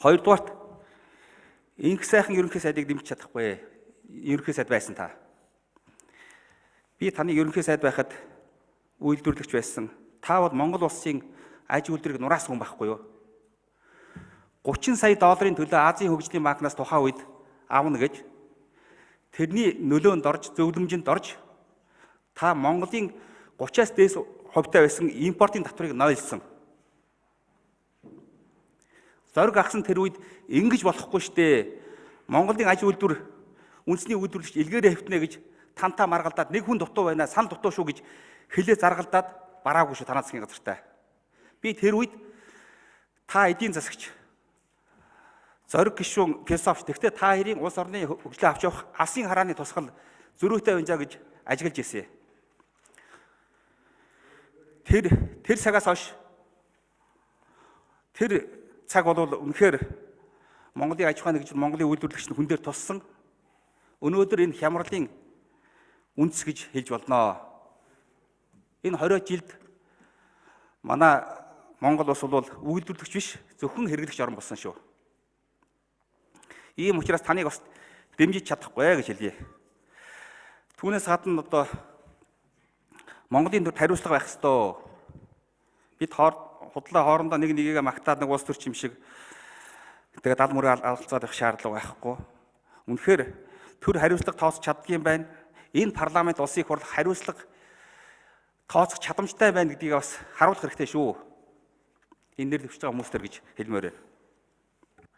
Хоёрдугаарт инх сайхан ерөнхий сайдыг дэмжиж чадахгүй. Ерөнхий сайд байсан та. Би таны ерөнхий сайд байхад үйлдвэрлэгч байсан. Та бол Монгол улсын аж үйлдвэрийг нураасан хүн байхгүй юу? 30 сая долларын төлөө Азийн хөгжлийн банкнаас тухайн үед авна гэж тэрний нөлөөнд орж, зөвлөмжөнд орж та Монголын 30-аас дээш хувьтай байсан импортын татварыг нойлсон. Зориг агсан тэр үед ингэж болохгүй штэ. Монголын аж үйлдвэр үндэсний үйлдвэрлэгч илгээрээ хэвтнэ гэж тантаа маргалдаад нэг хүн дутуу байна, сан дутуу шүү гэж хэлээ заргалдаад бараагүй шүү танаа засгийн газартаа. Би тэр үед та эдийн засагч зориг гишүүн философч тэгтээ та хоёрын улс орны хөгжлөө авч явах алсын харааны тусгал зөрүүтэй байна гэж ажиглаж ирсэн. Тэр цагаас хойш тэр цаг бол үнэхээр Монголын аж ахуйн нэгж Монголын үйлдвэрлэгч хүн дээр туссан. Өнөөдөр энэ хямралын үндэс гэж хэлж болно. Энэ 20 жилд манай Монгол улс бол үйлдвэрлэгч биш, зөвхөн хэрэглэгч орн болсон шүү. Ийм учраас таныг бас дэмжиж чадахгүй гэж хэлье. Түүнээс гадна одоо Монголын төвд хариуцлага байх ёстой. Бид худлаа хоорондоо нэг нэгийг магтаад нэг улс төрч юм шиг тэгээд дал мөрөө алгалцаад байх шаардлага байхгүй. Үнэхээр төр хариуцлага тооцох чаддгийм байна. Энэ парламент улсын хурл хариуцлага тооцох чадамжтай байна гэдгийг бас харуулах хэрэгтэй шүү. Энэ нэр дэвшиж байгаа хүмүүстэр гэж хэлмээр байна.